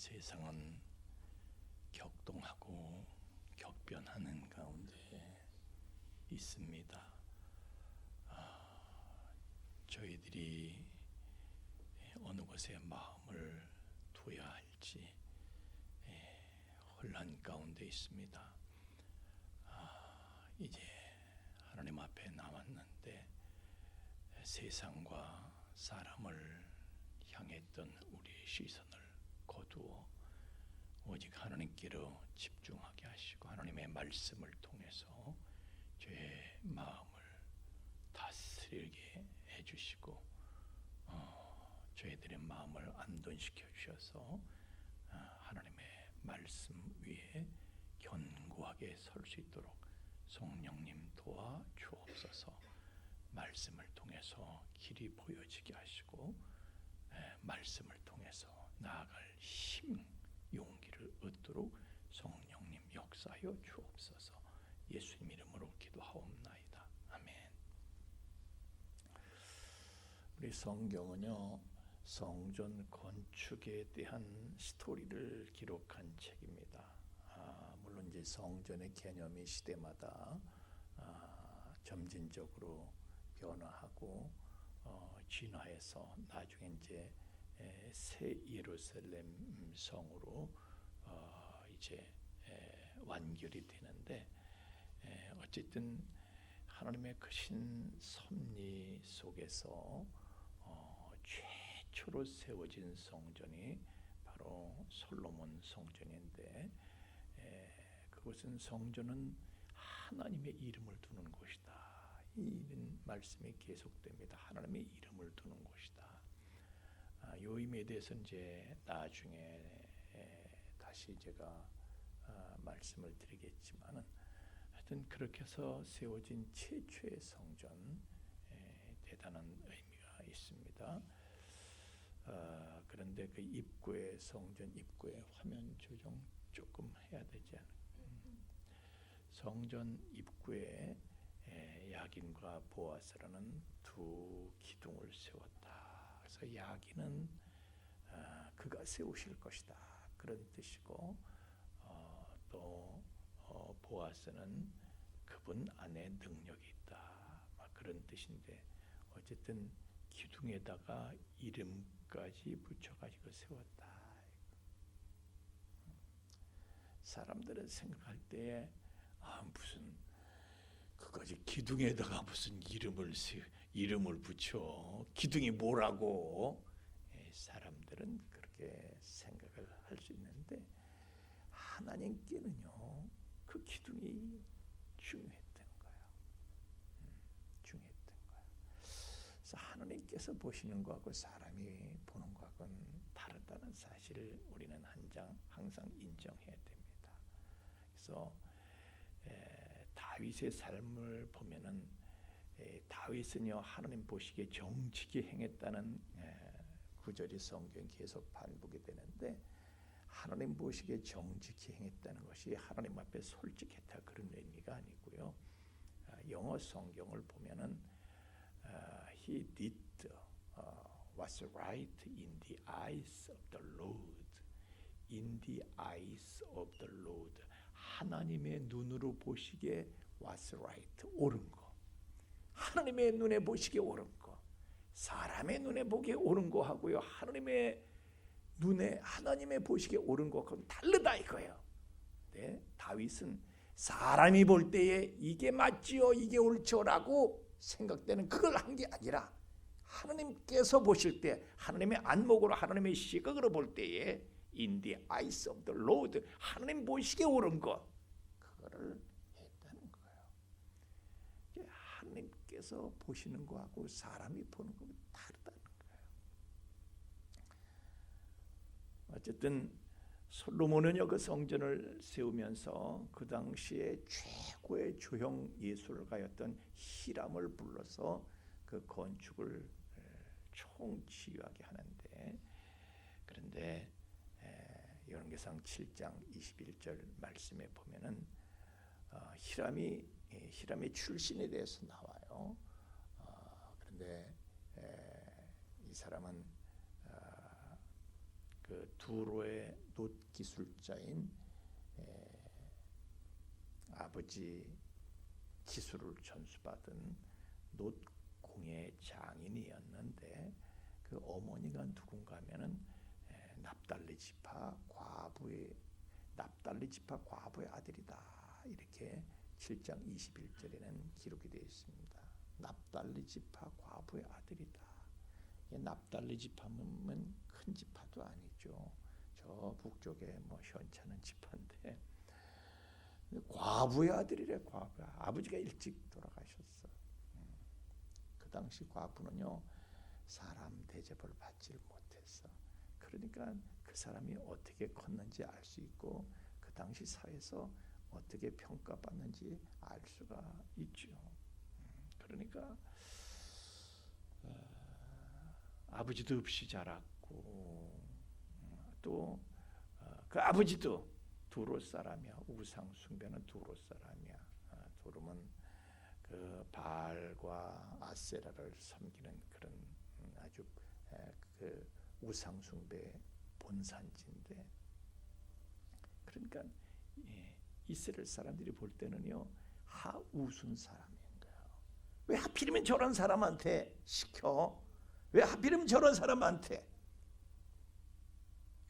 세상은 격동하고 격변하는 가운데 있습니다. 저희들이 어느 곳에 마음을 두어야 할지 혼란 가운데 있습니다. 이제 하나님 앞에 나왔는데 세상과 사람을 향했던 우리의 시선을 거두어 오직 하나님께로 집중하게 하시고 하나님의 말씀을 통해서 저의 마음을 다스리게 해주시고 저희들의 마음을 안돈시켜 주셔서 하나님의 말씀 위에 견고하게 설 수 있도록 성령님 도와 주옵소서. 말씀을 통해서 길이 보여지게 하시고 말씀을 통해서 나아갈 힘, 용기를 얻도록 성령님 역사하여 주옵소서. 예수님 이름으로 기도하옵나이다. 아멘. 우리 성경은요, 성전 건축에 대한 스토리를 기록한 책입니다. 물론 이제 성전의 개념이 시대마다 점진적으로 변화하고 진화해서 나중에 이제 새 예루살렘 성으로 이제 완결이 되는데, 어쨌든 하나님의 크신 섭리 속에서 최초로 세워진 성전이 바로 솔로몬 성전인데, 그것은 성전은 하나님의 이름을 두는 곳이다. 이런 말씀이 계속됩니다. 하나님의 이름을 두는 곳이다. 이 의미에 대해서 이제 나중에 다시 제가 말씀을 드리겠지만은, 하여튼 그렇게 해서 세워진 최초의 성전, 대단한 의미가 있습니다. 그런데 그 입구에, 성전 입구에 화면 조정 조금 해야 되지 않을까? 성전 입구에 야긴과 보아스라는 두 기둥을 세웠다. 그래서 야긴은 그가 세우실 것이다, 그런 뜻이고, 또 보아스는 그분 안에 능력이 있다, 그런 뜻인데, 어쨌든 기둥에다가 이름까지 붙여가지고 세웠다. 사람들은 생각할 때에 무슨 그까지 기둥에다가 무슨 이름을 붙여, 기둥이 뭐라고, 사람들은 그렇게 생각을 할 수 있는데, 하나님께는요 그 기둥이 중요했던 거예요. 중요했던 거예요. 그래서 하나님께서 보시는 것하고 사람이 보는 것하고는 다르다는 사실을 우리는 항상 인정해야 됩니다. 그래서 다윗의 삶을 보면은, 다윗은요 하나님 보시기에 정직히 행했다는 구절이 성경에 계속 반복이 되는데, 하나님 보시기에 정직히 행했다는 것이 하나님 앞에 솔직했다, 그런 의미가 아니고요. 영어 성경을 보면은 He did what's right in the eyes of the Lord. In the eyes of the Lord. 하나님의 눈으로 보시기에 what's right, 옳은 거. 하나님의 눈에 보시기에 옳은 거. 사람의 눈에 보기에 옳은 거 하고요, 하나님의 눈에, 하나님의 보시기에 옳은 것과는 다르다 이거예요. 네, 다윗은 사람이 볼 때에 이게 맞지요, 이게 옳죠라고 생각되는 그걸 한 게 아니라, 하나님께서 보실 때, 하나님의 안목으로, 하나님의 시각으로 볼 때에 In the eyes of the Lord, 하나님 보시기에 옳은 것, 그거를 했다는 거예요. 하나님께서 보시는 거하고 사람이 보는 거는 다르다는 거예요. 어쨌든 솔로몬은요 그 성전을 세우면서 그 당시에 최고의 조형 예술가였던 히람을 불러서 그 건축을 총지휘하게 하는데, 그런데 열왕기상 7장 21절 말씀에 보면은 히람의 출신에 대해서 나와요. 그런데 이 사람은 그 두로의 놋 기술자인 아버지 기술을 전수받은 놋공예 장인이었는데 그 어머니가 누군가 하면은 납달리 지파 과부의 아들이다. 이렇게 7장 21절에는 기록이 되어 있습니다. 납달리 지파 과부의 아들이다. 납달리 지파면 큰 지파도 아니죠. 저 북쪽에 뭐 현찮은 지파인데 과부의 아들이래. 과부. 아버지가 일찍 돌아가셨어. 그 당시 과부는요 사람 대접을 받지 못했어. 그러니까 그 사람이 어떻게 컸는지 알 수 있고 그 당시 사회에서 어떻게 평가받는지 알 수가 있죠. 그러니까 아버지도 없이 자랐고 또 그 아버지도 두롯 사람이야. 우상 숭배는 두롯 사람이야. 두롯은 그 바알과 아세라를 섬기는 그런 아주 그 우상 숭배 본산지인데, 그러니까 이스라엘 사람들이 볼 때는요 하우순 사람인 거예요. 왜 하필이면 저런 사람한테 시켜? 왜 하필이면 저런 사람한테?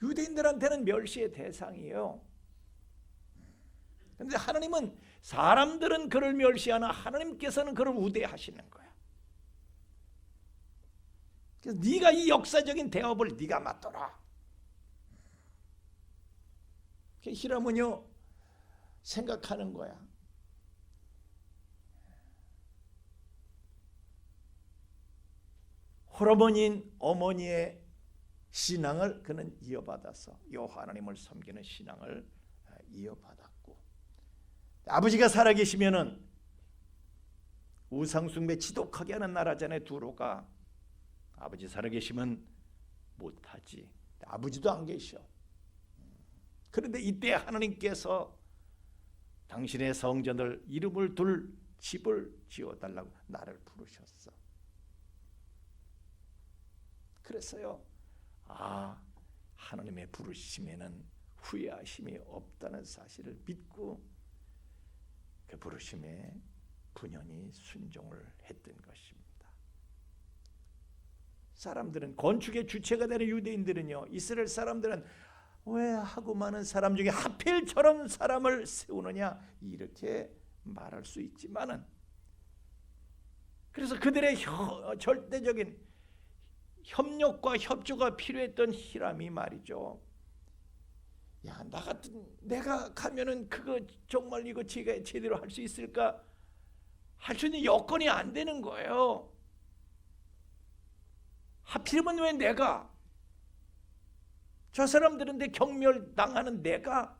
유대인들한테는 멸시의 대상이에요. 그런데 하나님은 사람들은 그를 멸시하나 하나님께서는 그를 우대하시는 거야. 그래서 네가 이 역사적인 대업을 네가 맡더라. 히람은요 생각하는 거야. 홀어머니인 어머니의 신앙을 그는 이어받아서 여호와 하나님을 섬기는 신앙을 이어받았고, 아버지가 살아계시면은 우상숭배 지독하게 하는 나라잖아요. 두로가 아버지 살아계시면 못하지. 아버지도 안 계셔. 그런데 이때 하나님께서 당신의 성전을 이름을 둘 집을 지어달라고 나를 부르셨어. 그래서요 하나님의 부르심에는 후회하심이 없다는 사실을 믿고 그 부르심에 분연히 순종을 했던 것입니다. 사람들은 건축의 주체가 되는 유대인들은요 이스라엘 사람들은 왜 하고 많은 사람 중에 하필 저런 사람을 세우느냐 이렇게 말할 수 있지만은, 그래서 그들의 절대적인 협력과 협조가 필요했던 히람이 말이죠. 야, 나 같은 내가 가면은 그거 정말 이거 제가 제대로 할 수 있을까? 할 수 있는 여건이 안 되는 거예요. 하필이면 왜 내가? 저 사람들인데 경멸당하는 내가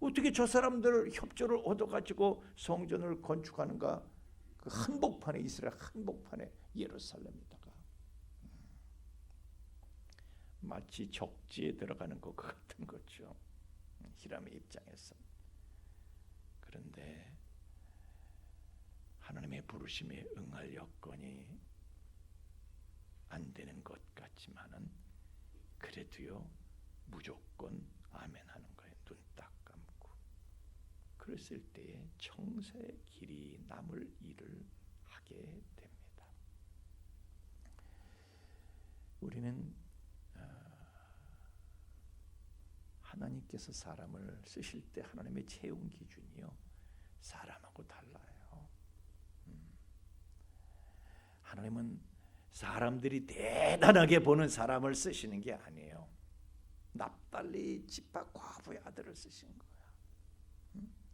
어떻게 저 사람들 협조를 얻어가지고 성전을 건축하는가? 그 한복판에 이스라엘 한복판에 예루살렘에다가 마치 적지에 들어가는 것 같은 거죠. 히람의 입장에서. 그런데 하나님의 부르심에 응할 여건이 안 되는 것 같지만은 그래도요 무조건 아멘하는 거예요. 눈 딱 감고. 그랬을 때에 청사의 길이 남을 일을 하게 됩니다. 우리는 하나님께서 사람을 쓰실 때 하나님의 채용 기준이요 사람하고 달라요. 하나님은 사람들이 대단하게 보는 사람을 쓰시는 게 아니에요. 납달리 지파 과부의 아들을 쓰신 거야.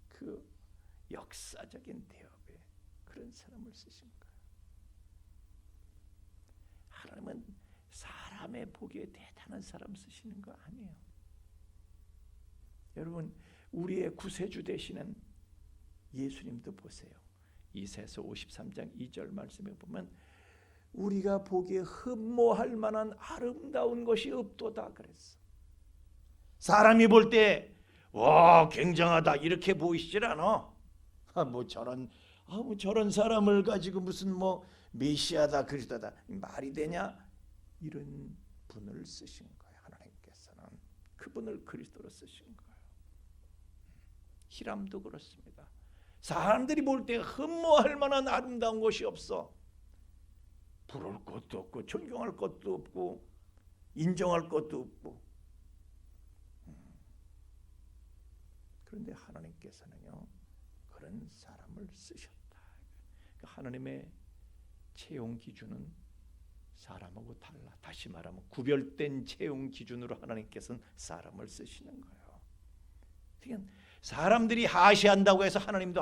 그 역사적인 대업에 그런 사람을 쓰신 거야. 하나님은 사람의 보기에 대단한 사람 쓰시는 거 아니에요. 여러분 우리의 구세주 되시는 예수님도 보세요. 이사야서 53장 2절 말씀에 보면 우리가 보기에 흠모할 만한 아름다운 것이 없도다 그랬어. 사람이 볼 때 와 굉장하다 이렇게 보이시질 않아. 뭐 저런 사람을 가지고 무슨 뭐 메시아다 그리스도다 말이 되냐 이런 분을 쓰신 거예요. 하나님께서는 그분을 그리스도로 쓰신 거예요. 히람도 그렇습니다. 사람들이 볼 때 흠모할 만한 아름다운 것이 없어. 부러울 것도 없고 존경할 것도 없고 인정할 것도 없고. 그런데 하나님께서는요, 그런 사람을 쓰셨다. 하나님의 채용 기준은 사람하고 달라. 다시 말하면 구별된 채용 기준으로 하나님께서는 사람을 쓰시는 거예요. 그러니까 사람들이 하시한다고 해서 하나님도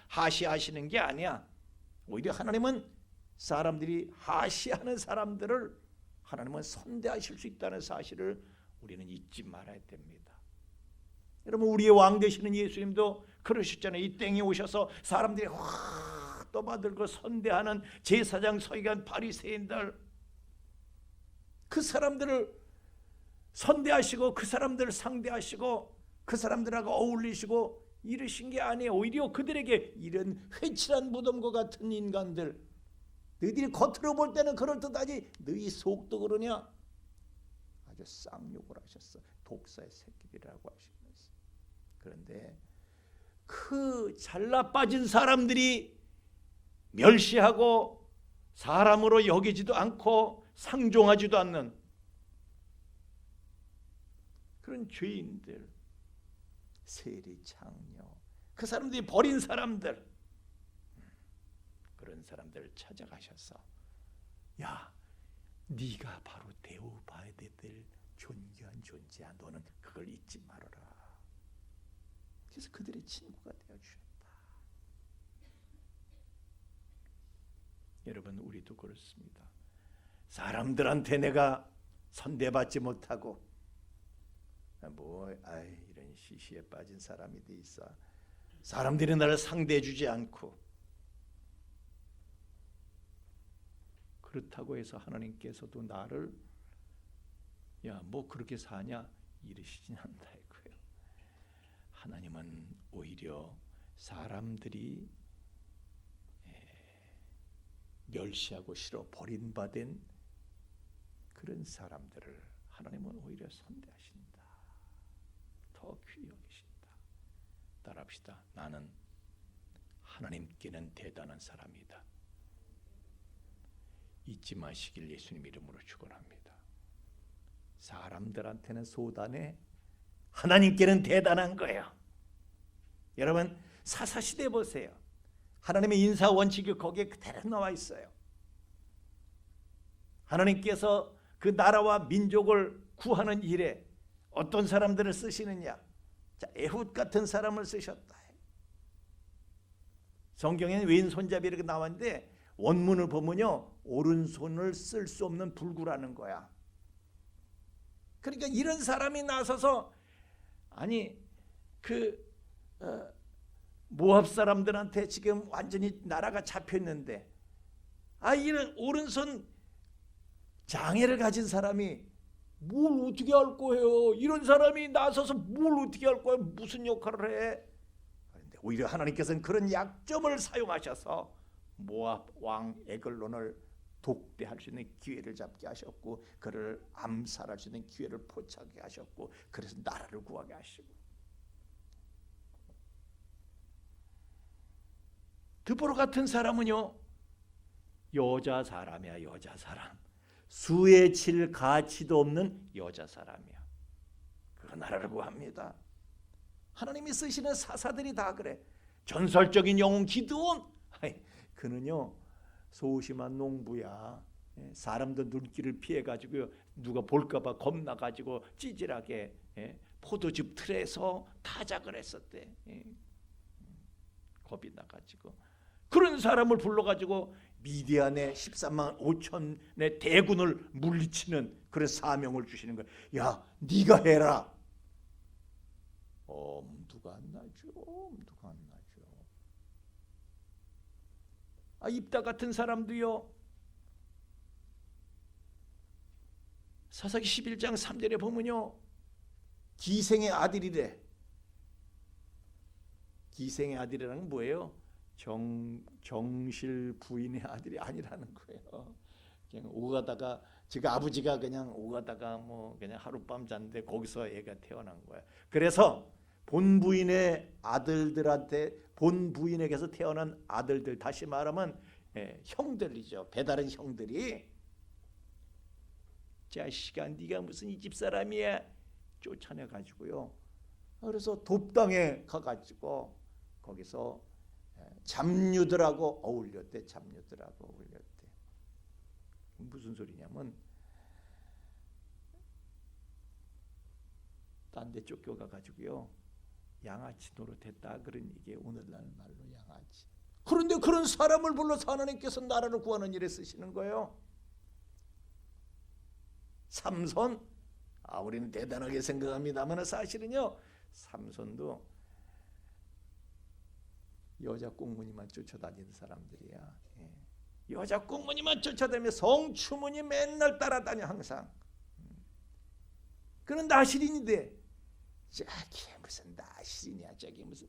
하시하시는 게 아니야. 오히려 하나님은 사람들이 하시하는 사람들을 하나님은 선대하실 수 있다는 사실을 우리는 잊지 말아야 됩니다. 여러분, 우리의 왕 되시는 예수님도 그러셨잖아요. 이 땅에 오셔서 사람들이 확 떠받들고 선대하는 제사장, 서기관, 바리새인들, 그 사람들을 선대하시고 그 사람들을 상대하시고 그 사람들하고 어울리시고 이러신 게 아니에요. 오히려 그들에게 이런 회칠한 무덤과 같은 인간들, 너희들이 겉으로 볼 때는 그럴듯하지 너희 속도 그러냐? 아주 쌍욕을 하셨어. 독사의 새끼들이라고 하시면서. 그런데 그 잘나 빠진 사람들이 멸시하고 사람으로 여기지도 않고 상종하지도 않는 그런 죄인들, 세리, 장녀, 그 사람들이 버린 사람들, 그런 사람들을 찾아가셔서 야, 네가 바로 대우받아야 될 존귀한 존재야. 너는 그걸 잊지 말아라. 그래서 그들의 친구가 되어주셨다. 여러분, 우리도 그렇습니다. 사람들한테 내가 선대받지 못하고 이런 시시에 빠진 사람이 돼 있어. 사람들이 나를 상대해주지 않고, 그렇다고 해서 하나님께서도 나를 야, 뭐 그렇게 사냐 이러시진 않다 이거예요. 하나님은 오히려 사람들이 멸시하고 싫어 버림받은 그런 사람들을 하나님은 오히려 선대하신다. 더 귀히 여기신다. 따라합시다. 나는 하나님께는 대단한 사람이다. 잊지 마시길 예수님 이름으로 축원합니다. 사람들한테는 소단에 하나님께는 대단한 거예요. 여러분, 사사시대 보세요. 하나님의 인사 원칙이 거기에 그대로 나와 있어요. 하나님께서 그 나라와 민족을 구하는 일에 어떤 사람들을 쓰시느냐? 자, 에훗 같은 사람을 쓰셨다. 성경에는 왼손잡이 이렇게 나왔는데 원문을 보면요, 오른손을 쓸 수 없는 불구라는 거야. 그러니까 이런 사람이 나서서 아니 모압 사람들한테 지금 완전히 나라가 잡혔는데 이런 오른손 장애를 가진 사람이 뭘 어떻게 할 거예요? 이런 사람이 나서서 뭘 어떻게 할 거예요? 무슨 역할을 해? 그런데 오히려 하나님께서는 그런 약점을 사용하셔서 모압 왕 에글론을 독대할 수 있는 기회를 잡게 하셨고, 그를 암살할 수 있는 기회를 포착하게 하셨고, 그래서 나라를 구하게 하시고. 드보라 같은 사람은요, 여자 사람이야. 여자 사람. 수에 칠 가치도 없는 여자 사람이야. 그 나라를 구합니다. 하나님이 쓰시는 사사들이 다 그래. 전설적인 영웅 기드온, 그는요 소심한 농부야. 사람들 눈길을 피해가지고 누가 볼까봐 겁나가지고 찌질하게 포도즙 틀에서 타작을 했었대. 겁이 나가지고 그런 사람을 불러가지고 미디안의 13만 5천의 대군을 물리치는 그런 사명을 주시는 거야. 야, 네가 해라. 엄두가 안 나죠. 엄두가 안 나죠. 입다 같은 사람도요, 사사기 11장 3절에 보면요, 기생의 아들이래. 기생의 아들이라는 건 뭐예요? 정실 부인의 아들이 아니라는 거예요. 그냥 오가다가 지가 아버지가 그냥 오가다가 뭐 그냥 하룻밤 잤는데 거기서 애가 태어난 거야. 그래서 본 부인의 아들들한테 본 부인에게서 태어난 아들들, 다시 말하면 형들이죠. 배다른 형들이 자식아 네가 무슨 이 집 사람이야 쫓아내 가지고요. 그래서 돕당에 가가지고 거기서 잡류들하고 어울렸대. 잡류들하고 어울렸대. 무슨 소리냐면 딴 데 쫓겨가 가지고요. 양아치 노릇했다. 그런 이게 오늘날 말로 양아치. 그런데 그런 사람을 불러서 하나님께서 나라를 구하는 일에 쓰시는 거예요. 삼손, 우리는 대단하게 생각합니다만 사실은요, 삼손도 여자 꽁무니만 쫓아다니는 사람들이야. 여자 꽁무니만 쫓아다니며 성추무니 맨날 따라다녀 항상. 그는 나실인인데 저게 무슨 나실이냐, 저게 무슨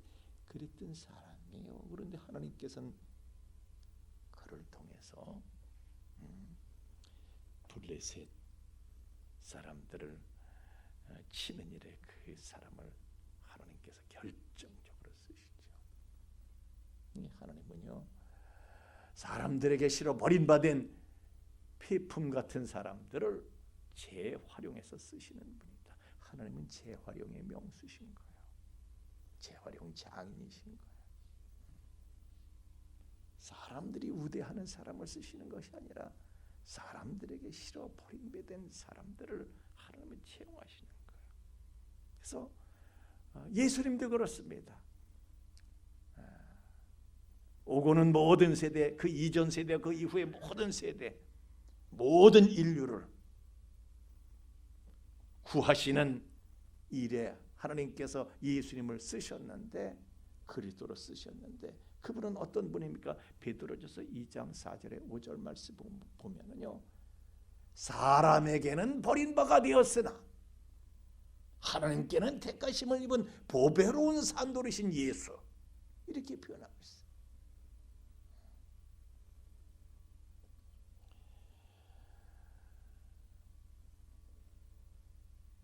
그랬던 사람이에요. 그런데 하나님께서는 그를 통해서 블레셋 사람들을 치는 일에 그 사람을 하나님께서 결정적으로 쓰시죠. 하나님은요, 사람들에게 실어 버림받은 폐품 같은 사람들을 재활용해서 쓰시는 분이다. 하나님은 재활용의 명수신 거예요. 재활용 장인이신 거예요. 사람들이 우대하는 사람을 쓰시는 것이 아니라 사람들에게 실어 버림받은 사람들을 하나님은 채용하시는 거예요. 그래서 예수님도 그렇습니다. 오고는 모든 세대, 그 이전 세대, 그 이후의 모든 세대, 모든 인류를 구하시는 일에 하나님께서 예수님을 쓰셨는데, 그리스도로 쓰셨는데, 그분은 어떤 분입니까? 베드로전서 2장 4절에 5절 말씀 보면은요, 사람에게는 버림바가 되었으나 하나님께는 택하심을 입은 보배로운 산돌이신 예수, 이렇게 표현하고 있어요.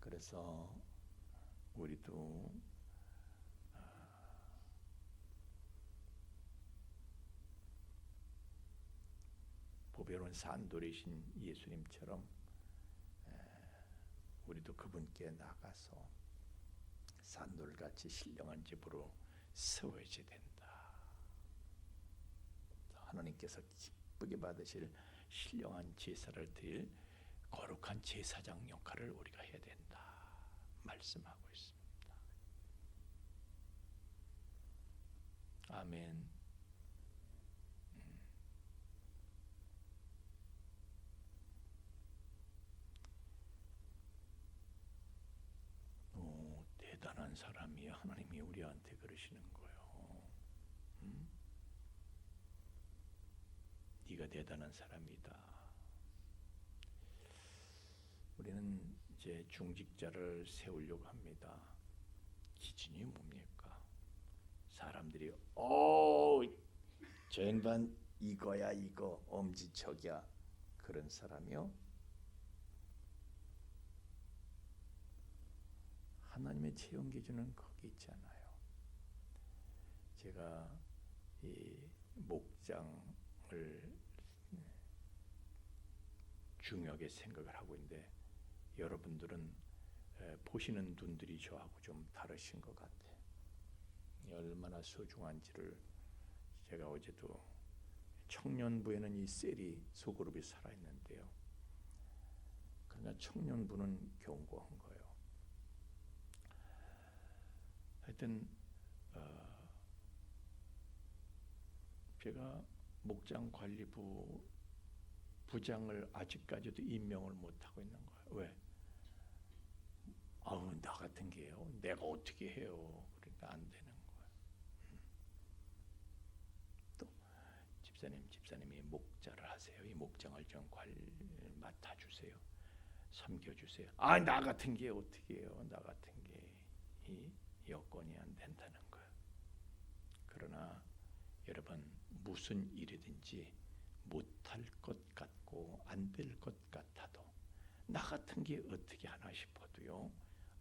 그래서 우리도 보배로운 산돌이신 예수님처럼 우리도 그분께 나가서 산돌같이 신령한 집으로 세워져야 된다. 하나님께서 기쁘게 받으실 신령한 제사를 드릴 거룩한 제사장 역할을 우리가 해야 된다 말씀하고 있습니다. 아멘. 대단한 사람이 하나님이 우리한테 그러시는 거예요. 네가 대단한 사람이다. 우리는 이제 중직자를 세우려고 합니다. 기준이 뭡니까? 사람들이 저 양반 이거야, 이거 엄지척이야, 그런 사람이요? 하나님의 채용 기준은 거기 있잖아요. 제가 이 목장을 중요하게 생각을 하고 있는데, 여러분들은 보시는 눈들이 저하고 좀 다르신 것 같아요. 얼마나 소중한지를. 제가 어제도 청년부에는 이 셀이 소그룹이 살아있는데요, 그러나 청년부는 견고한 거예요. 하여튼 제가 목장관리부 부장을 아직까지도 임명을 못하고 있는 거예요. 왜? 나 같은 게요, 내가 어떻게 해요? 그러니까 안 되는 거예요. 또 집사님이 목자를 하세요. 이 목장을 좀 맡아주세요. 섬겨주세요. 나 같은 게 어떻게 해요? 나 같은 게 이 여건이 안 된다는 거예요. 그러나 여러분, 무슨 일이든지 못할 것 같고 안 될 것 같아도 나 같은 게 어떻게 하나 싶어도요,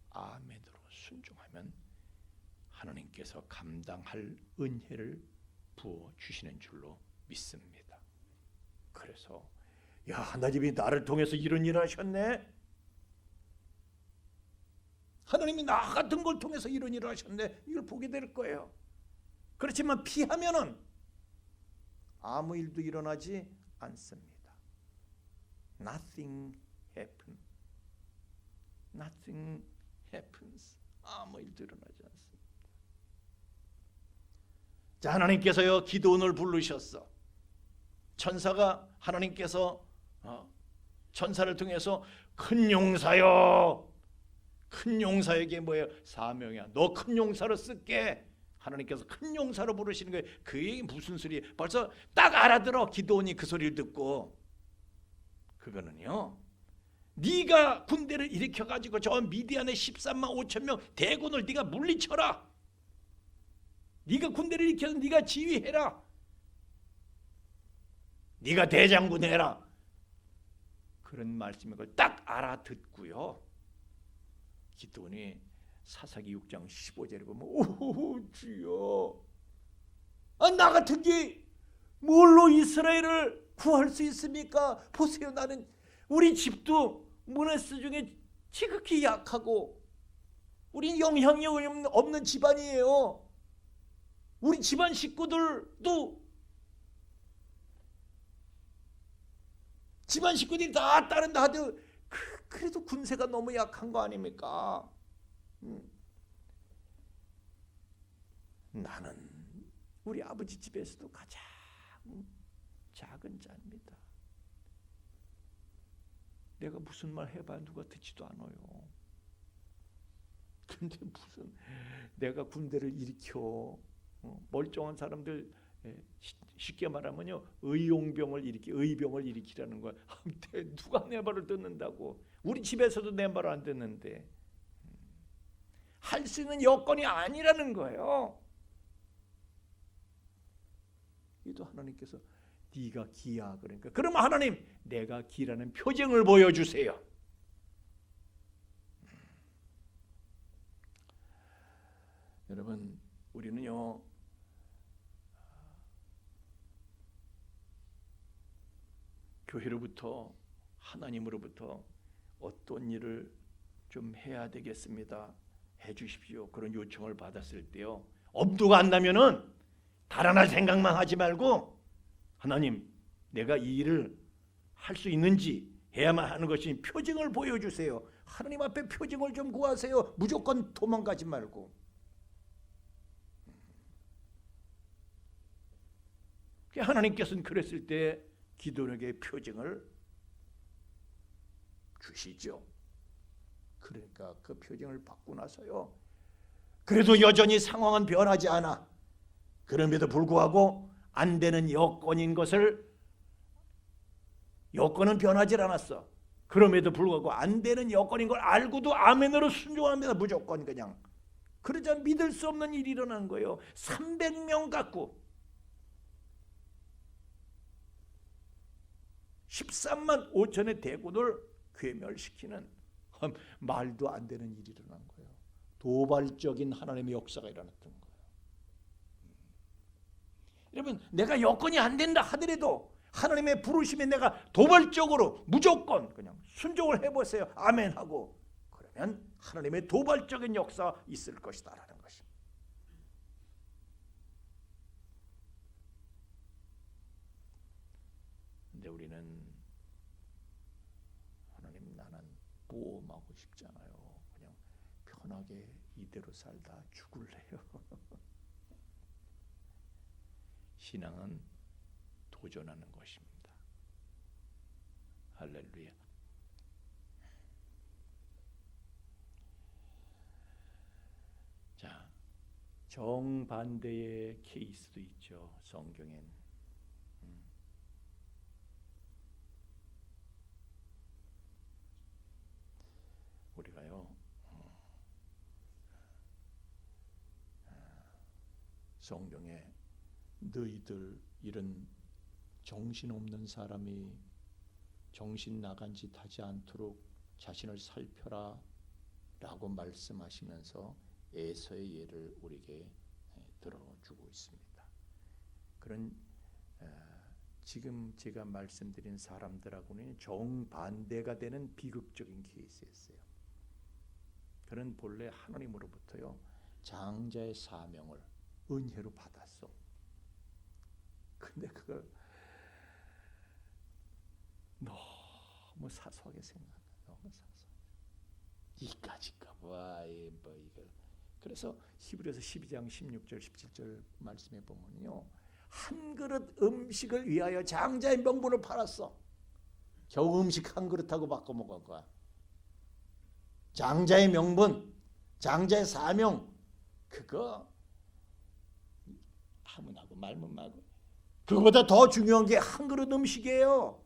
아멘으로 순종하면 하나님께서 감당할 은혜를 부어 주시는 줄로 믿습니다. 그래서 야, 하나님이 나를 통해서 이런 일을 하셨네, 하나님이 나 같은 걸 통해서 이런 일을 하셨네, 이걸 보게 될 거예요. 그렇지만 피하면은 아무 일도 일어나지 않습니다. Nothing happen. Nothing happens. 아무 일도 일어나지 않습니다. 자, 하나님께서요 기드온을 부르셨어. 천사가 하나님께서 천사를 통해서 큰 용사요, 큰 용사에게 뭐예요? 사명이야. 너 큰 용사로 쓸게. 하나님께서 큰 용사로 부르시는 거예요. 그 얘기 무슨 소리? 벌써 딱 알아들어. 기드온이 그 소리를 듣고. 그거는요, 네가 군대를 일으켜가지고 저 미디안의 13만 5천 명 대군을 네가 물리쳐라. 네가 군대를 일으켜서 네가 지휘해라. 네가 대장군 해라. 그런 말씀인 걸 딱 알아듣고요, 기드온이 사사기 6장 15절에 보면 오 주여, 나 같은 게 뭘로 이스라엘을 구할 수 있습니까? 보세요, 나는 우리 집도 문하세 중에 지극히 약하고 우리 영향력 없는 집안이에요. 우리 집안 식구들도 집안 식구들이 다 따른다 하도 그래도 군세가 너무 약한 거 아닙니까? 나는 우리 아버지 집에서도 가장 작은 자입니다. 내가 무슨 말 해봐야 누가 듣지도 않아요. 근데 무슨 내가 군대를 일으켜 멀쩡한 사람들, 쉽게 말하면요, 의용병을 일으키라는 거야. 누가 내 말을 듣는다고? 우리 집에서도 내 말을 안 듣는데 할 수 있는 여건이 아니라는 거예요. 이도 하나님께서 네가 기야 그러니까, 그러면 하나님 내가 기라는 표징을 보여주세요. 여러분, 우리는요 교회로부터, 하나님으로부터 어떤 일을 좀 해야 되겠습니다, 해주십시오, 그런 요청을 받았을 때요, 엄두가 안 나면은 달아날 생각만 하지 말고 하나님 내가 이 일을 할 수 있는지 해야만 하는 것이 표징을 보여주세요. 하나님 앞에 표징을 좀 구하세요. 무조건 도망가지 말고. 하나님께서는 그랬을 때 기드온에게 표징을 주시죠. 그러니까 그 표징을 받고 나서요, 그래도 여전히 상황은 변하지 않아. 그럼에도 불구하고 안 되는 여건인 것을, 여건은 변하지 않았어. 그럼에도 불구하고 안 되는 여건인 걸 알고도 아멘으로 순종합니다. 무조건 그냥. 그러자 믿을 수 없는 일이 일어난 거예요. 300명 갖고 13만 5천의 대군을 괴멸시키는 말도 안 되는 일이 일어난 거예요. 도발적인 하나님의 역사가 일어났던 거예요. 여러분, 내가 여건이 안 된다 하더라도 하나님의 부르심에 내가 도발적으로 무조건 그냥 순종을 해보세요. 아멘 하고, 그러면 하나님의 도발적인 역사 있을 것이다 라는 것입니다. 근데 우리는 하나님, 나는 모험하고 싶지 않아요. 그냥 편하게 이대로 살다 죽을래요. 신앙은 도전하는 것입니다. 할렐루야. 자, 정반대의 케이스도 있죠, 성경엔. 우리가요, 성경에 너희들 이런 정신없는 사람이 정신 나간 짓 하지 않도록 자신을 살펴라 라고 말씀하시면서 에서의 예를 우리에게 들어주고 있습니다. 그런 지금 제가 말씀드린 사람들하고는 정반대가 되는 비극적인 케이스였어요. 그는 본래 하나님으로부터요 장자의 사명을 은혜로 받았어. 근데 그걸 너무 사소하게 생각해. 너무 사소해. 이까짓가 뭐 이거. 그래서 히브리서 12장 16절 17절 말씀에 보면요, 한 그릇 음식을 위하여 장자의 명분을 팔았어. 겨우 음식 한 그릇하고 바꿔 먹은 거야. 장자의 명분, 장자의 사명, 그거 하면 하고 말면 말고. 그거보다 더 중요한 게 한 그릇 음식이에요.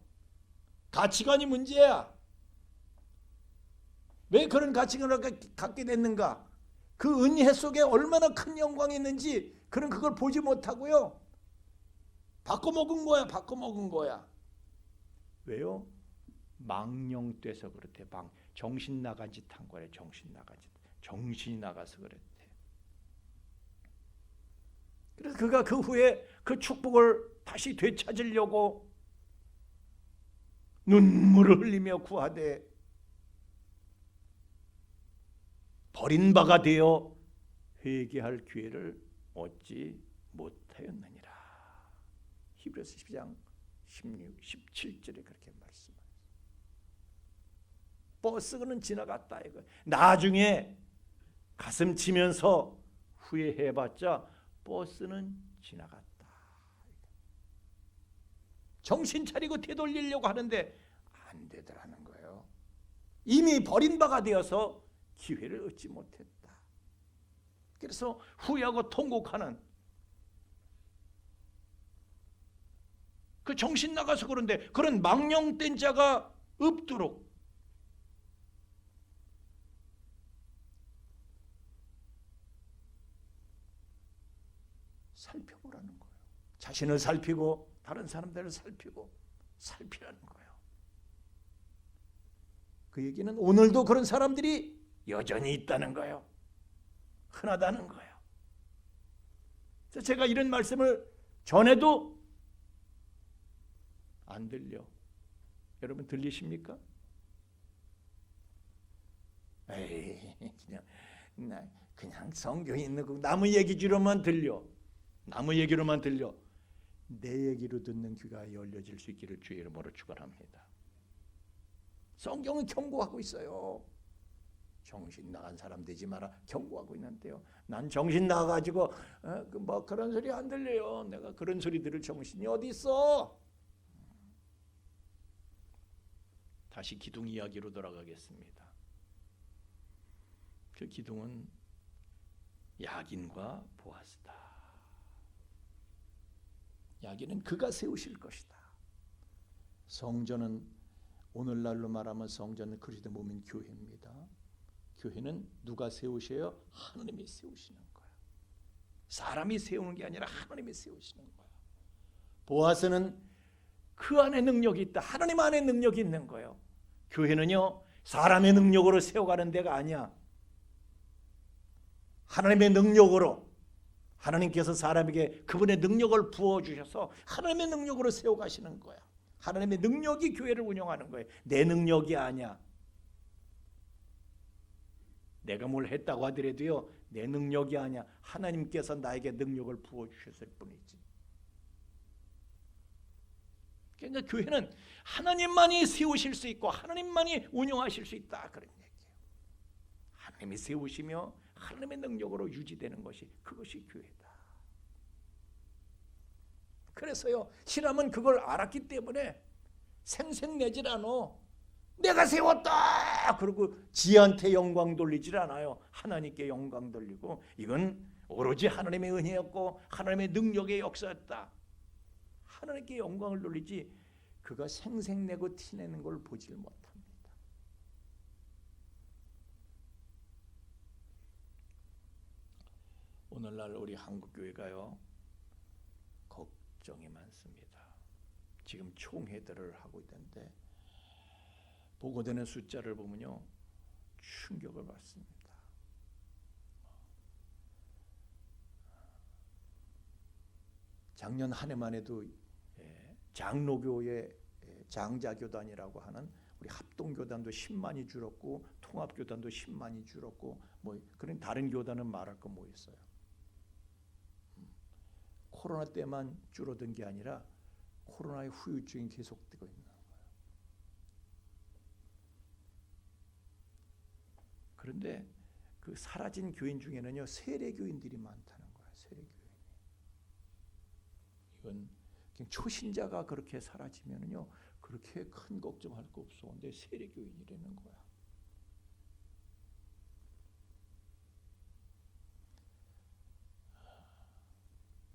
가치관이 문제야. 왜 그런 가치관을 갖게 됐는가? 그 은혜 속에 얼마나 큰 영광이 있는지 그는 그걸 보지 못하고요, 바꿔 먹은 거야. 바꿔 먹은 거야. 왜요? 망령돼서 그렇대. 정신 나간 짓 한 거래. 정신 나간 짓. 정신이 나가서 그랬대. 그래서 그가 그 후에 그 축복을 다시 되찾으려고 눈물을 흘리며 구하되 버린 바가 되어 회개할 기회를 얻지 못하였느니라. 히브리서 12장 16, 17절에 그렇게 말씀합니다. 버스는 지나갔다 이거. 나중에 가슴 치면서 후회해봤자 버스는 지나갔다. 정신 차리고 되돌리려고 하는데 안 되더라는 거예요. 이미 버린 바가 되어서 기회를 얻지 못했다. 그래서 후회하고 통곡하는, 그 정신 나가서 그런데 그런 망령된 자가 없도록 살펴보라는 거예요. 자신을 살피고 다른 사람들을 살피고 살피라는 거예요. 그 얘기는 오늘도 그런 사람들이 여전히 있다는 거예요. 흔하다는 거예요. 그래서 제가 이런 말씀을 전해도 안 들려. 여러분 들리십니까? 에이, 그냥 성경에 있는 거 나무 얘기로만 들려. 나무 얘기로만 들려. 내 얘기로 듣는 귀가 열려질 수 있기를 주의 이름으로 축원합니다. 성경은 경고하고 있어요. 정신 나간 사람 되지 마라 경고하고 있는데요. 난 정신 나가지고 뭐 그런 소리 안 들려요. 내가 그런 소리 들을 정신이 어디 있어? 다시 기둥 이야기로 돌아가겠습니다. 그 기둥은 야긴과 보아스다. 야긴은 그가 세우실 것이다. 성전은 오늘날로 말하면 성전은 그리스도 몸인 교회입니다. 교회는 누가 세우셔요? 하나님이 세우시는 거예요. 사람이 세우는 게 아니라 하나님이 세우시는 거예요. 보아스는 그 안에 능력이 있다. 하나님 안에 능력이 있는 거예요. 교회는요, 사람의 능력으로 세워가는 데가 아니야. 하나님의 능력으로, 하나님께서 사람에게 그분의 능력을 부어주셔서 하나님의 능력으로 세워가시는 거야. 하나님의 능력이 교회를 운영하는 거예요. 내 능력이 아니야. 내가 뭘 했다고 하더라도요, 내 능력이 아니야. 하나님께서 나에게 능력을 부어주셨을 뿐이지. 그러니까 교회는 하나님만이 세우실 수 있고 하나님만이 운영하실 수 있다, 그런 얘기예요. 하나님이 세우시며 하나님의 능력으로 유지되는 것이, 그것이 교회다. 그래서요, 신함은 그걸 알았기 때문에 생색내질 않아. 내가 세웠다 그리고 지한테 영광 돌리질 않아요. 하나님께 영광 돌리고, 이건 오로지 하나님의 은혜였고 하나님의 능력의 역사였다. 하나님께 영광을 돌리지, 그가 생색내고 티내는 걸 보질 못합니다. 오늘날 우리 한국교회가요, 걱정이 많습니다. 지금 총회들을 하고 있는데 보고되는 숫자를 보면요 충격을 받습니다. 작년 한 해만 해도 장로교의 장자교단이라고 하는 우리 합동교단도 10만이 줄었고 통합교단도 10만이 줄었고 뭐 그런 다른 교단은 말할 거 뭐 있어요. 코로나 때만 줄어든 게 아니라 코로나의 후유증이 계속되고 있는 거예요. 그런데 그 사라진 교인 중에는요 세례 교인들이 많다는 거예요. 세례 교인. 이건 그냥 초신자가 그렇게 사라지면은요 그렇게 큰 걱정할 거 없어. 근데 세례 교인이라는 거야.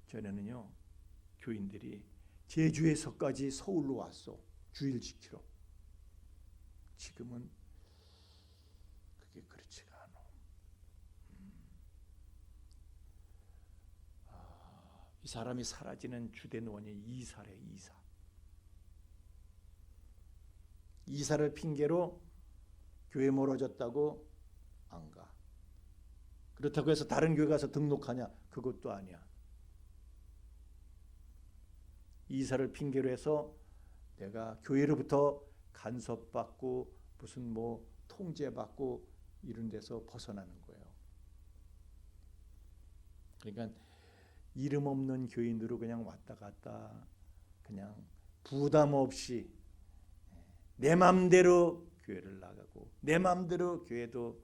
전에는요 교인들이 제주에서까지 서울로 왔어. 주일 지키러. 지금은 그게 그렇지가 않아. 이 사람이 사라지는 주된 원인이 이사래. 이사를 핑계로 교회 멀어졌다고 안 가. 그렇다고 해서 다른 교회 가서 등록하냐? 그것도 아니야. 이사를 핑계로 해서 내가 교회로부터 간섭받고 무슨 뭐 통제받고 이런 데서 벗어나는 거예요. 그러니까 이름 없는 교인으로 그냥 왔다 갔다 그냥 부담 없이 내 맘대로 교회를 나가고 내 맘대로 교회도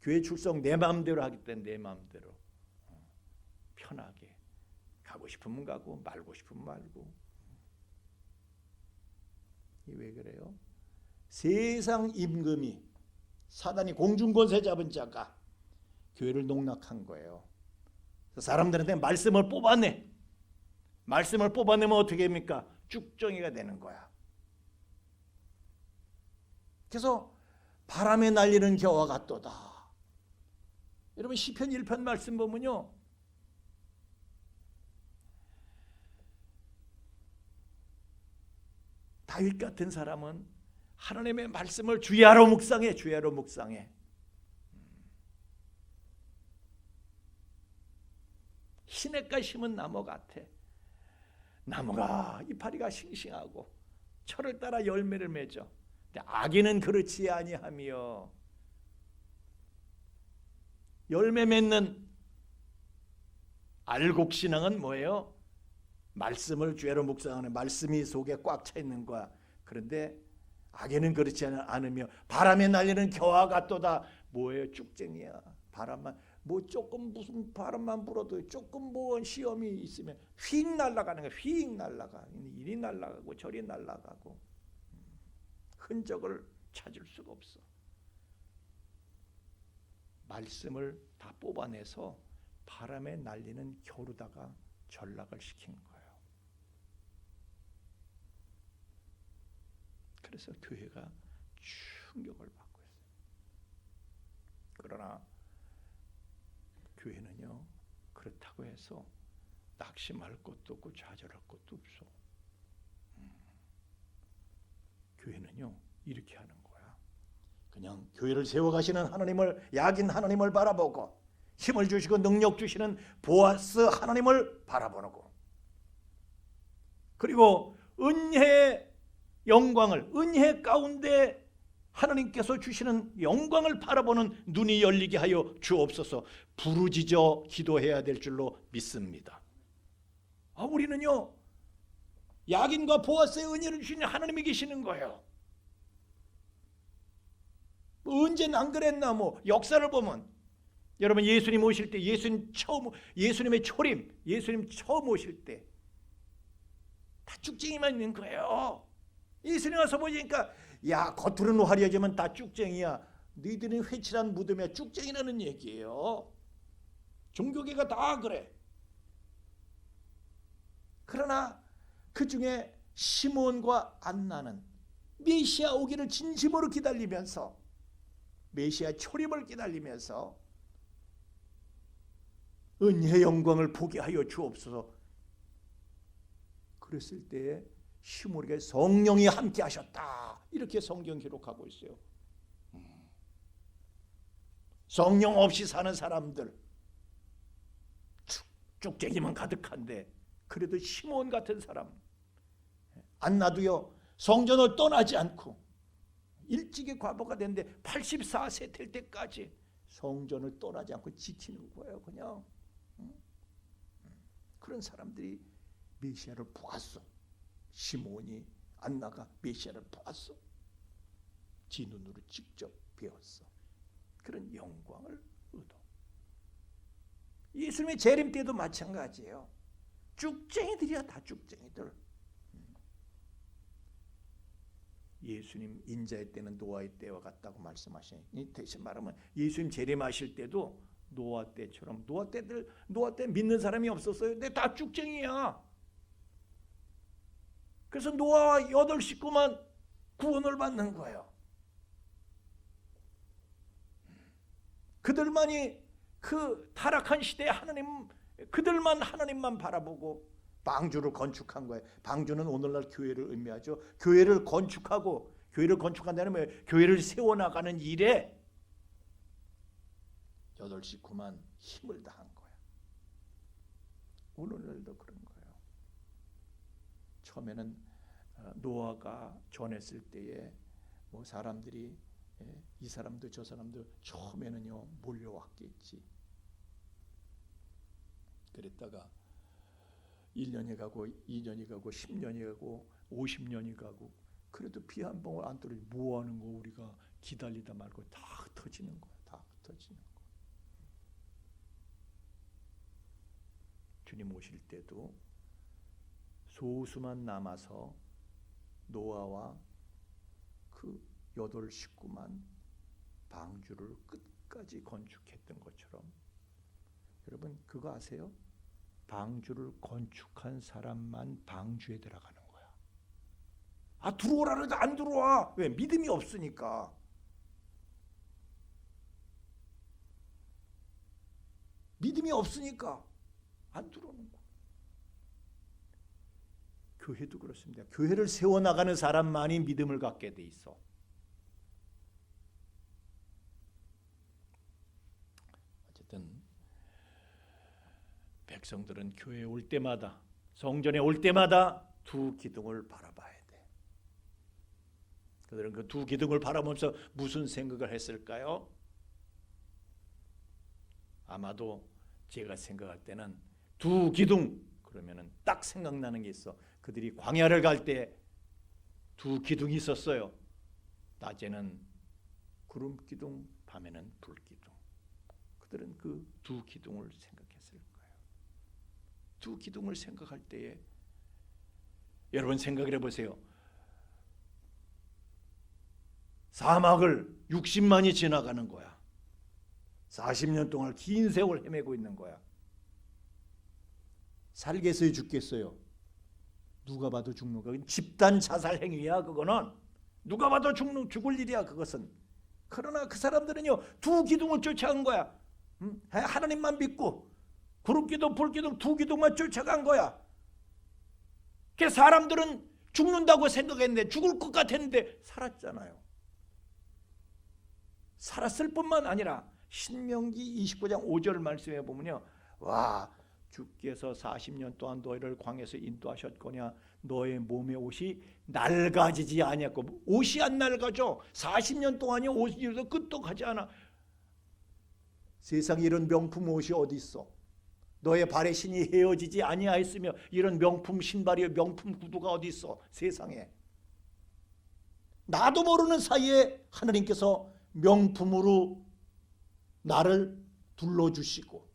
교회 출석 내 맘대로 하기 때문에 내 맘대로 편하게 가고 싶으면 가고 말고 싶으면 말고. 이게 왜 그래요? 세상 임금이 사단이 공중권세 잡은 자가 교회를 농락한 거예요. 사람들한테 말씀을 뽑아내. 말씀을 뽑아내면 어떻게 합니까? 쭉정이가 되는 거야. 그래서 바람에 날리는 겨와 같도다. 여러분 시편 1편 말씀 보면요. 다윗 같은 사람은 하나님의 말씀을 주야로 묵상해. 주야로 묵상해. 시냇가 심은 나무 같아. 나무가 이파리가 싱싱하고 철을 따라 열매를 맺어. 근데 악인은 그렇지 아니하며 열매 맺는 알곡신앙은 뭐예요? 말씀을 주야로 묵상하는 말씀이 속에 꽉 차 있는 거야. 그런데 악에는 그렇지 않으며 바람에 날리는 겨와 같도다. 뭐예요? 쭉쟁이야. 바람만 뭐 조금 무슨 바람만 불어도 조금 뭐 시험이 있으면 휙 날아가는 거야. 휙 날아가. 이리 날아가고 저리 날아가고 흔적을 찾을 수가 없어. 말씀을 다 뽑아내서 바람에 날리는 겨루다가 전락을 시킨 거예요. 그래서 교회가 충격을 받고 있어요. 그러나 교회는요 그렇다고 해서 낙심할 것도 없고 좌절할 것도 없어. 교회는요 이렇게 하는 거야. 그냥 교회를 세워가시는 하나님을, 약인 하나님을 바라보고 힘을 주시고 능력 주시는 보아스 하나님을 바라보고, 그리고 은혜의 영광을, 은혜 가운데 하나님께서 주시는 영광을 바라보는 눈이 열리게 하여 주옵소서. 부르짖어 기도해야 될 줄로 믿습니다. 우리는요 약인과 보아스의 은혜를 주시는 하나님이 계시는 거예요. 언제는 안 그랬나? 뭐 역사를 보면 여러분 예수님 오실 때 예수님의 초림, 예수님 처음 오실 때 다 쭉쟁이만 있는 거예요. 예수님 와서 보니까 야 겉으로는 화려하지만 다 쭉쟁이야. 너희들은 회칠한 무덤이야. 쭉쟁이라는 얘기예요. 종교계가 다 그래. 그러나 그 중에 시몬과 안나는 메시아 오기를 진심으로 기다리면서 메시아 초림을 기다리면서 은혜의 영광을 보게 하여 주옵소서. 그랬을 때에 시므에게 성령이 함께 하셨다. 이렇게 성경 기록하고 있어요. 성령 없이 사는 사람들 쭉쟁이만 가득한데 그래도 시므온 같은 사람 안나도요 성전을 떠나지 않고 일찍이 과부가 됐는데 84세 될 때까지 성전을 떠나지 않고 지키는 거예요. 그냥 그런 사람들이 메시아를 보았어. 시므온이 안나가 메시아를 보았어. 지 눈으로 직접 배웠어. 그런 영광을 얻어. 예수님의 재림 때도 마찬가지예요. 쭉쟁이들이야. 다 쭉쟁이들. 예수님 인자의 때는 노아의 때와 같다고 말씀하시니 대신 말하면 예수님 재림하실 때도 노아 때처럼 노아 때 믿는 사람이 없었어요. 근데 다 쭉쟁이야. 그래서 노아와 8 식구만 구원을 받는 거예요. 그들만이 그 타락한 시대에 그들만 하나님만 바라보고 방주를 건축한 거예요. 방주는 오늘날 교회를 의미하죠. 교회를 건축한다는 뭐예요? 교회를 세워나가는 일에 8 식구만 힘을 다한 거예요. 오늘날도 그런 거예요. 처음에는 노아가 전했을 때에 뭐 사람들이 이 사람도 저 사람도 처음에는요 몰려왔겠지. 그랬다가 1년이 가고 2년이 가고 10년이 가고 50년이 가고 그래도 비 한 방울 안 떨어지고 뭐 하는 거 우리가 기다리다 말고 다 흩어지는 거야. 다 흩어지는 거. 주님 오실 때도 소수만 남아서 노아와 그 8 식구만 방주를 끝까지 건축했던 것처럼 여러분 그거 아세요? 방주를 건축한 사람만 방주에 들어가는 거야. 들어오라 해도 안 들어와. 왜? 믿음이 없으니까. 믿음이 없으니까 안 들어오는 거야. 교회도 그렇습니다. 교회를 세워나가는 사람만이 믿음을 갖게 돼 있어. 어쨌든 백성들은 교회에 올 때마다 성전에 올 때마다 2 기둥을 바라봐야 돼. 그들은 그 2 기둥을 바라보면서 무슨 생각을 했을까요? 아마도 제가 생각할 때는 2 기둥 그러면은 딱 생각나는 게 있어. 그들이 광야를 갈 때 2 기둥이 있었어요. 낮에는 구름 기둥, 밤에는 불 기둥. 그들은 그 2 기둥을 생각했을 거예요. 2 기둥을 생각할 때에 여러분 생각을 해보세요. 사막을 60만이 지나가는 거야. 40년 동안 긴 세월 헤매고 있는 거야. 살겠어요, 죽겠어요? 누가 봐도 죽는 거야. 집단 자살 행위야. 그거는 누가 봐도 죽을 일이야. 그것은. 그러나 그 사람들은요 2 기둥을 쫓아간 거야. 하나님만 믿고 구름기둥 불기둥 2 기둥만 쫓아간 거야. 그 사람들은 죽는다고 생각했는데 죽을 것 같았는데 살았잖아요. 살았을 뿐만 아니라 신명기 29장 5절 말씀에 보면요. 와 주께서 40년 동안 너희를 광야에서 인도하셨거냐 너의 몸의 옷이 낡아지지 아니었고 옷이 안 낡아져. 40년 동안이 옷이 이래서 끝도 가지 않아. 세상에 이런 명품 옷이 어디 있어? 너의 발의 신이 헤어지지 아니하였으며 이런 명품 신발이 명품 구두가 어디 있어? 세상에. 나도 모르는 사이에 하나님께서 명품으로 나를 둘러주시고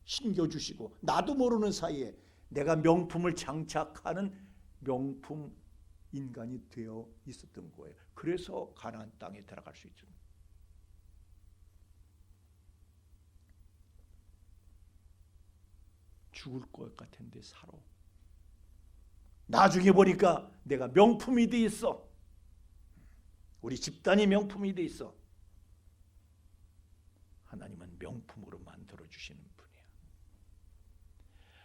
신겨주시고 나도 모르는 사이에 내가 명품을 장착하는 명품 인간이 되어 있었던 거예요. 그래서 가나안 땅에 들어갈 수 있죠. 죽을 것 같은데 살아. 나중에 보니까 내가 명품이 돼 있어. 우리 집단이 명품이 돼 있어. 하나님은 명품으로 만들어 주시는 분이야.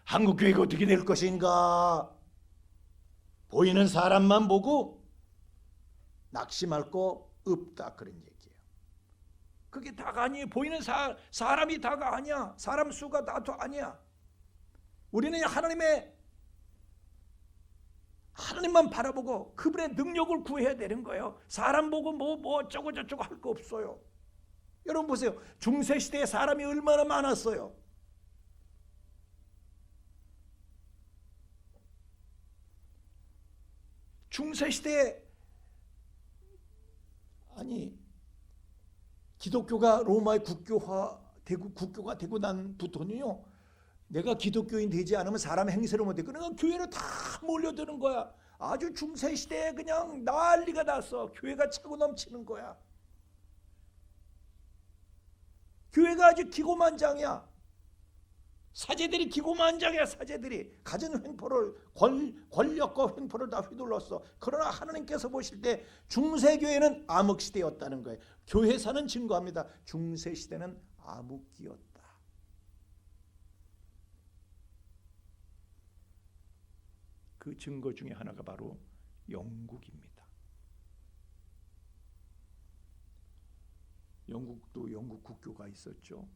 한국교회가 어떻게 될 것인가? 보이는 사람만 보고 낙심할 거 없다 그런 얘기예요. 그게 다가 아니에요. 보이는 사람이 다가 아니야. 사람 수가 다도 아니야. 우리는 하나님만 바라보고 그분의 능력을 구해야 되는 거예요. 사람 보고 뭐 어쩌고 저쩌고 할 거 없어요. 여러분 보세요. 중세시대에 사람이 얼마나 많았어요. 중세시대에 기독교가 로마의 국교가 되고 난부터는요, 내가 기독교인 되지 않으면 사람 행세를 못해. 그러니까 교회로 다 몰려드는 거야. 아주 중세시대에 그냥 난리가 났어. 교회가 차고 넘치는 거야. 교회가 아주 기고만장이야. 사제들이 기고만장이야. 사제들이 가진 횡포를, 권력과 횡포를 다 휘둘렀어. 그러나 하나님께서 보실 때 중세교회는 암흑시대였다는 거예요. 교회사는 증거합니다. 중세시대는 암흑기였다. 그 증거 중에 하나가 바로 영국입니다. 영국도 영국 국교가 있었죠.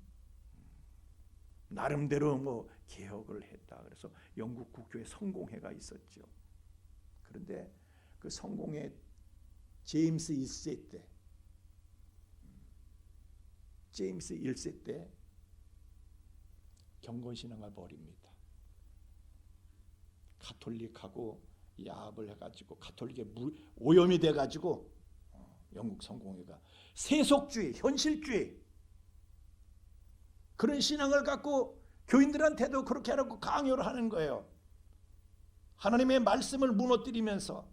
나름대로 개혁을 했다. 그래서 영국 국교에 성공회가 있었죠. 그런데 그 성공회 제임스 1세 때 경건신앙을 버립니다. 가톨릭하고 야합을 해가지고 가톨릭에 오염이 돼가지고 영국 성공회가 세속주의, 현실주의 그런 신앙을 갖고 교인들한테도 그렇게 하라고 강요를 하는 거예요. 하나님의 말씀을 무너뜨리면서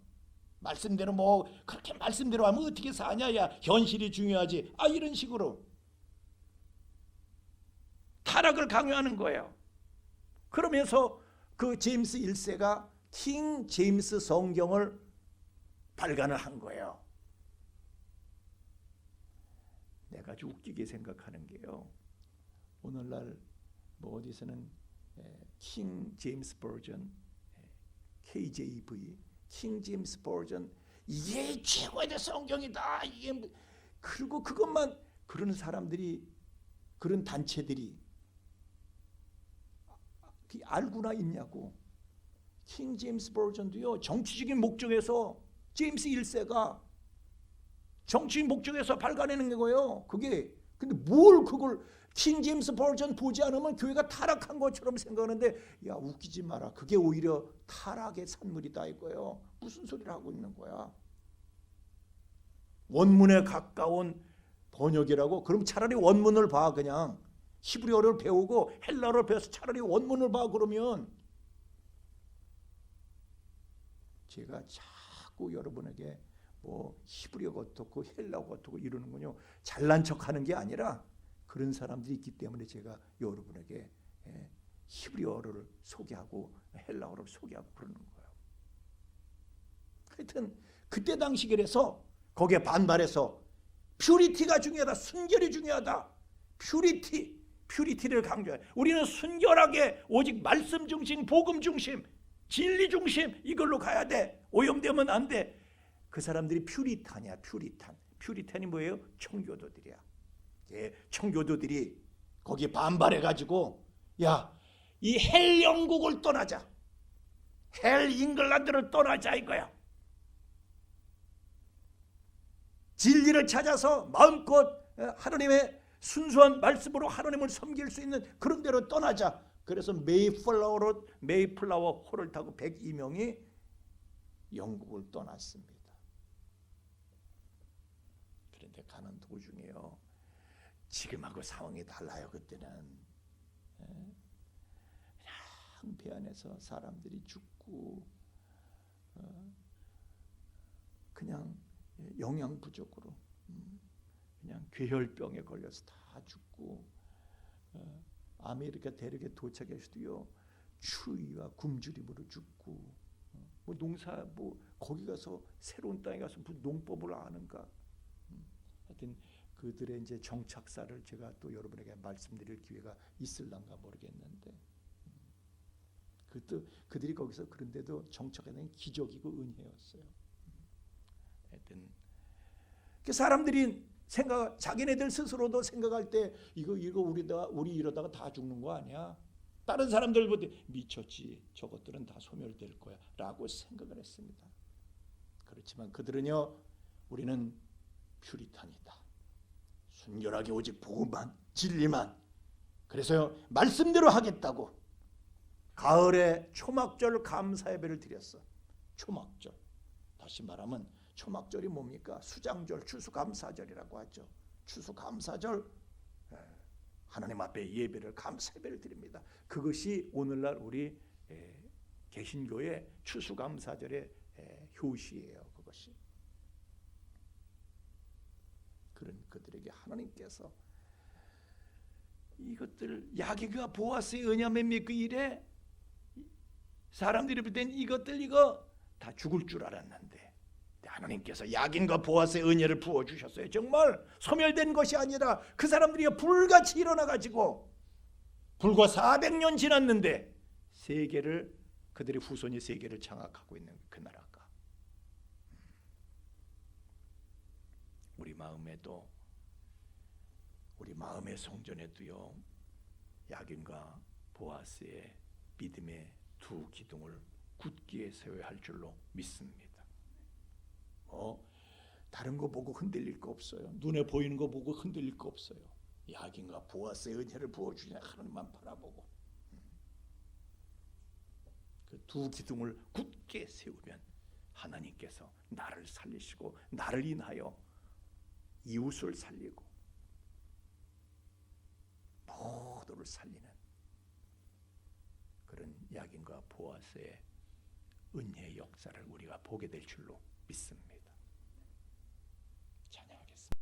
말씀대로 그렇게 말씀대로 하면 어떻게 사냐, 야 현실이 중요하지, 이런 식으로 타락을 강요하는 거예요. 그러면서 그 제임스 1세가 킹 제임스 성경을 발간을 한 거예요. 내가 아주 웃기게 생각하는 게요, 오늘날 어디서는 킹 제임스 버전, KJV, 킹 제임스 버전, 이게 최고의 성경이다. 그리고 그것만 그런 사람들이, 그런 단체들이 알고나 있냐고. 킹 제임스 버전도요, 정치적인 목적에서 제임스 1세가 정치적인 목적에서 발간해낸 거예요. 그게 근데 뭘 그걸 킹 제임스 버전 보지 않으면 교회가 타락한 것처럼 생각하는데, 야 웃기지 마라. 그게 오히려 타락의 산물이다 이거예요. 무슨 소리를 하고 있는 거야. 원문에 가까운 번역이라고? 그럼 차라리 원문을 봐. 그냥 히브리어를 배우고 헬라어를 배워서 차라리 원문을 봐. 그러면 제가 자꾸 여러분에게 히브리어가 어떻고 헬라어가 어떻고 이러는군요. 잘난 척하는 게 아니라 그런 사람들이 있기 때문에 제가 여러분에게 히브리어를 소개하고 헬라어를 소개하고 그러는 거예요. 하여튼 그때 당시 그래서 거기에 반발해서 퓨리티가 중요하다. 순결이 중요하다. 퓨리티를 강조해. 우리는 순결하게 오직 말씀 중심, 복음 중심, 진리 중심 이걸로 가야 돼. 오염되면 안 돼. 그 사람들이 퓨리탄이야. 퓨리탄이 뭐예요? 청교도들이야. 청교도들이 거기에 반발해가지고, 야, 이 헬 영국을 떠나자. 헬 잉글랜드를 떠나자 이거야. 진리를 찾아서 마음껏 하나님의 순수한 말씀으로 하나님을 섬길 수 있는 그런 데로 떠나자. 그래서 메이플라워 호를 타고 102명이 영국을 떠났습니다. 그런데 가는 도중에요, 지금하고 상황이 달라요. 그때는 그냥 배 안에서 사람들이 죽고 그냥 영양 부족으로 그냥 괴혈병에 걸려서 다 죽고, 아메리카 대륙에 도착했어도요 추위와 굶주림으로 죽고, 농사 거기 가서 새로운 땅에 가서 무슨 농법을 아는가. 하여튼 그들의 이제 정착사를 제가 또 여러분에게 말씀드릴 기회가 있을란가 모르겠는데, 그들이 거기서 그런데도 정착하는 기적이고 은혜였어요. 하여튼 그 사람들이 자기네들 스스로도 생각할 때 이거 우리 이러다가 다 죽는 거 아니야? 다른 사람들보다 미쳤지. 저것들은 다 소멸될 거야. 라고 생각을 했습니다. 그렇지만 그들은요, 우리는 퓨리탄이다. 순결하게 오직 복음만, 진리만. 그래서 말씀대로 하겠다고 가을에 초막절 감사예배를 드렸어. 초막절. 다시 말하면 초막절이 뭡니까? 수장절, 추수감사절이라고 하죠. 추수감사절, 하나님 앞에 예배를, 감사예배를 드립니다. 그것이 오늘날 우리 개신교의 추수감사절의 효시예요. 그것이. 그런 그들에게 하나님께서 이것들, 야긴과 보아스의 은혜만 믿고 이래 사람들이 볼 땐 이거 다 죽을 줄 알았는데 하나님께서 야긴과 보아스의 은혜를 부어주셨어요. 정말 소멸된 것이 아니라 그 사람들이 불같이 일어나가지고 불과 400년 지났는데 세계를, 그들의 후손이 세계를 장악하고 있는 그 나라가, 우리 마음에도, 우리 마음의 성전에도요, 야긴과 보아스의 믿음의 두 기둥을 굳게 세워야 할 줄로 믿습니다. 다른 거 보고 흔들릴 거 없어요. 눈에 보이는 거 보고 흔들릴 거 없어요. 야긴과 보아스의 은혜를 부어주시는 하나님만 바라보고 그 두 기둥을 굳게 세우면 하나님께서 나를 살리시고 나를 인하여 이웃을 살리고 모두를 살리는 그런 야긴과 보아스의 은혜의 역사를 우리가 보게 될 줄로 믿습니다.